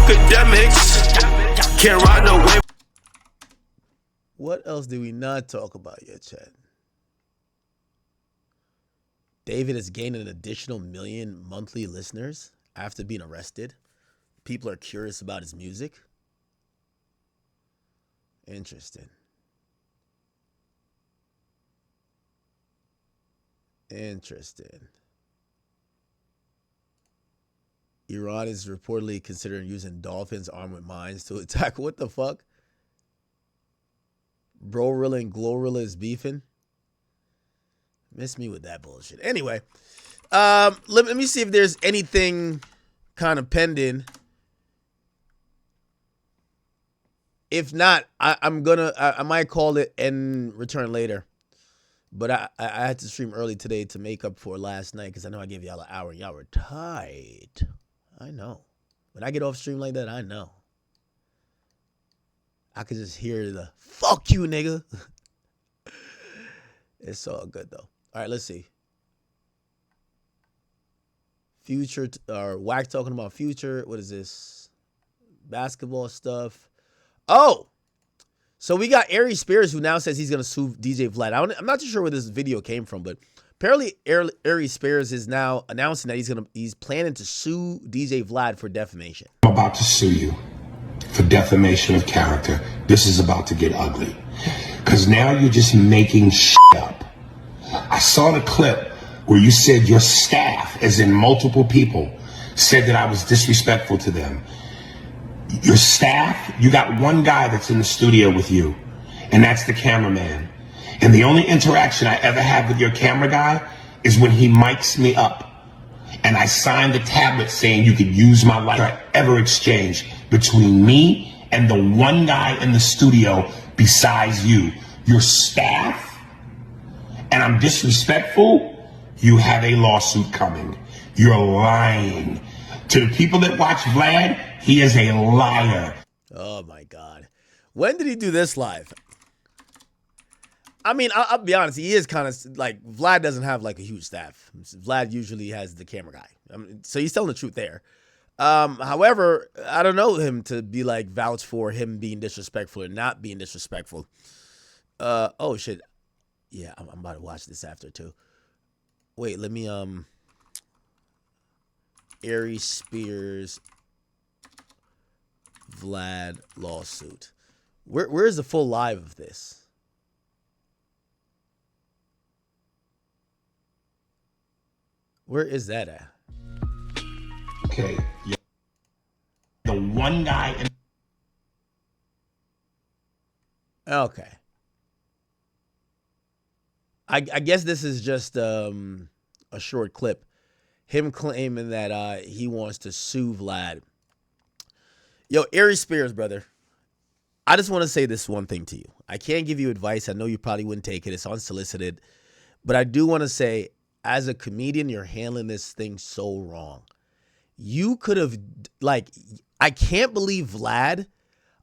Akademiks can't ride no wave. What else do we not talk about yet, Chad? David has gained an additional 1 million monthly listeners after being arrested. People are curious about his music. Interesting. Iran is reportedly considering using dolphins armed with mines to attack. What the fuck? Brorilla and Glorilla is beefing. Miss me with that bullshit. Anyway, let me see if there's anything kind of pending. If not, I might call it and return later. But I had to stream early today to make up for last night because I know I gave y'all an hour and y'all were tight. I know. When I get off stream like that, I know. I could just hear the fuck you, nigga. It's all good though. All right, let's see. Future or Wack talking about Future. What is this? Basketball stuff. Oh, so we got Aries Spears who now says he's gonna sue DJ Vlad. I'm not too sure where this video came from, but apparently Aries Spears is now announcing that he's planning to sue DJ Vlad for defamation. I'm about to sue you for defamation of character. This is about to get ugly because now you're just making shit up. I saw the clip where you said your staff, as in multiple people, said that I was disrespectful to them. Your staff, you got one guy that's in the studio with you, and that's the cameraman. And the only interaction I ever have with your camera guy is when he mics me up. And I signed the tablet saying you could use my light. I ever exchange between me and the one guy in the studio besides you. Your staff, and I'm disrespectful, you have a lawsuit coming. You're lying. To the people that watch Vlad, he is a liar. Oh my God. When did he do this live? I mean, I'll be honest, he is kind of like, Vlad doesn't have like a huge staff. Vlad usually has the camera guy. So he's telling the truth there. However, I don't know him to be like vouch for him being disrespectful or not being disrespectful. Oh shit. Yeah, I'm about to watch this after too. Wait, let me Aries Spears Vlad lawsuit. Where's the full live of this? Where is that at? Okay. The one guy in Okay. I guess this is just a short clip. Him claiming that he wants to sue Vlad. Yo, Aries Spears, brother. I just want to say this one thing to you. I can't give you advice. I know you probably wouldn't take it. It's unsolicited. But I do want to say, as a comedian, you're handling this thing so wrong. You could have, like, I can't believe Vlad,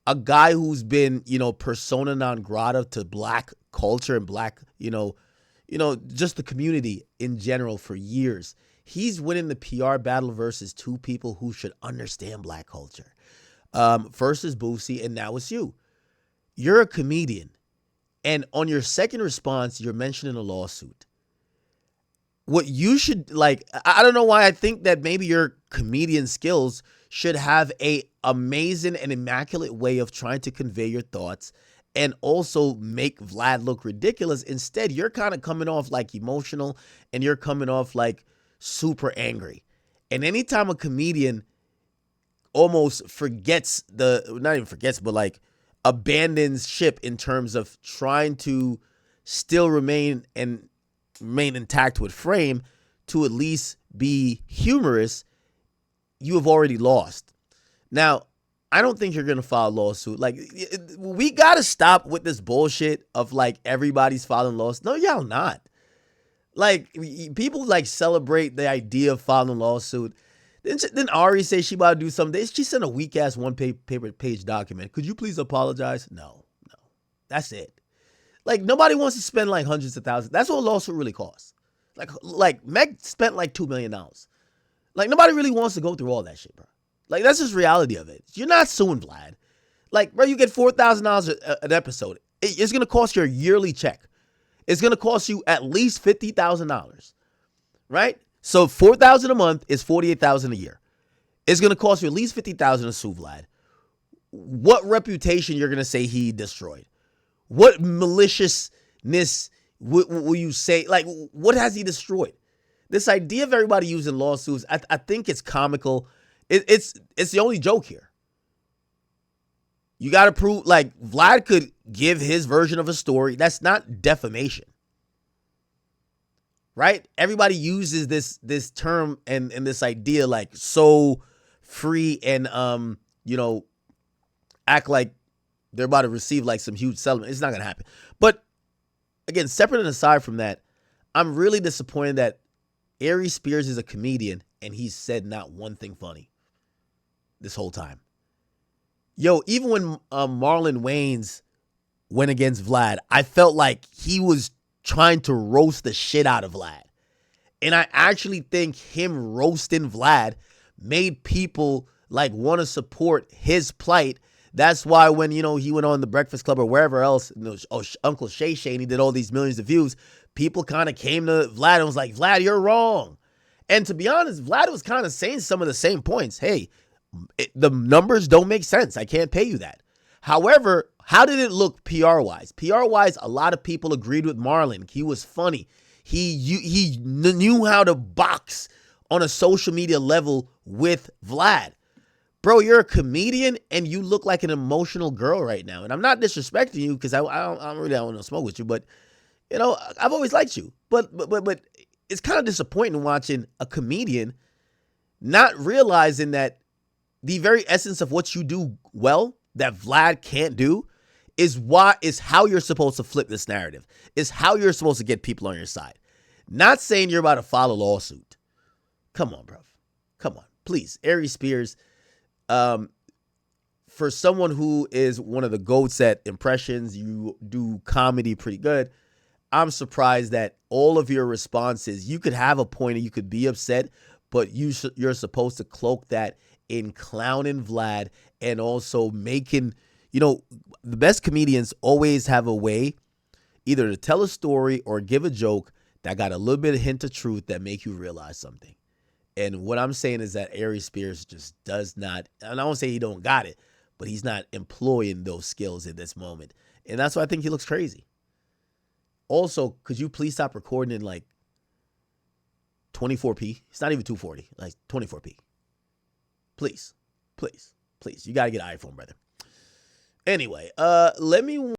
a guy who's been, persona non grata to black culture and black, just the community in general for years. He's winning the PR battle versus two people who should understand black culture. First is Boosie, and now it's you. You're a comedian. And on your second response, you're mentioning a lawsuit. What you should, I don't know why I think that maybe your comedian skills should have a amazing and immaculate way of trying to convey your thoughts and also make Vlad look ridiculous. Instead, you're kind of coming off like emotional and you're coming off like super angry. And anytime a comedian almost forgets not even forgets, but like abandons ship in terms of trying to still remain intact with frame to at least be humorous, you have already lost. Now, I don't think you're going to file a lawsuit. Like, we got to stop with this bullshit of like everybody's filing lawsuits. No, y'all not. Like, people like celebrate the idea of filing a lawsuit. Then Aries say she about to do something. She sent a weak ass page document. Could you please apologize? No. That's it. Like, nobody wants to spend like hundreds of thousands. That's what a lawsuit really costs. Like Meg spent like $2 million. Like, nobody really wants to go through all that shit, bro. Like, that's just reality of it. You're not suing Vlad. Like, bro, you get $4,000 an episode. It's going to cost you a yearly check. It's going to cost you at least $50,000, right? So $4,000 a month is $48,000 a year. It's going to cost you at least $50,000 to sue Vlad. What reputation you're going to say he destroyed? What maliciousness will you say? Like, what has he destroyed? This idea of everybody using lawsuits, I think it's comical. It's the only joke here. You got to prove, like, Vlad could give his version of a story. That's not defamation, right? Everybody uses this term and this idea like so free and act like they're about to receive like some huge settlement. It's not going to happen. But again, separate and aside from that, I'm really disappointed that Aries Spears is a comedian and he's said not one thing funny this whole time. Yo, even when Marlon Wayans went against Vlad, I felt like he was trying to roast the shit out of Vlad. And I actually think him roasting Vlad made people like want to support his plight. That's why when, he went on the Breakfast Club or wherever else, Uncle Shay Shay, and he did all these millions of views, people kind of came to Vlad and was like, Vlad, you're wrong. And to be honest, Vlad was kind of saying some of the same points. Hey, the numbers don't make sense. I can't pay you that. However, how did it look PR-wise? PR-wise, a lot of people agreed with Marlon. He was funny. He knew how to box on a social media level with Vlad. Bro, you're a comedian and you look like an emotional girl right now. And I'm not disrespecting you because I don't really want to smoke with you, but I've always liked you. But it's kind of disappointing watching a comedian not realizing that the very essence of what you do well that Vlad can't do is how you're supposed to flip this narrative. Is how you're supposed to get people on your side. Not saying you're about to file a lawsuit. Come on, bro. Come on. Please. Aries Spears, for someone who is one of the GOATs at impressions, you do comedy pretty good. I'm surprised that all of your responses, you could have a point and you could be upset, but you're supposed to cloak that in clowning Vlad and also making, the best comedians always have a way either to tell a story or give a joke that got a little bit of hint of truth that make you realize something. And what I'm saying is that Aries Spears just does not, and I won't say he don't got it, but he's not employing those skills in this moment. And that's why I think he looks crazy. Also, could you please stop recording in like 24p? It's not even 240, like 24p. Please. You got to get an iPhone, brother. Anyway, let me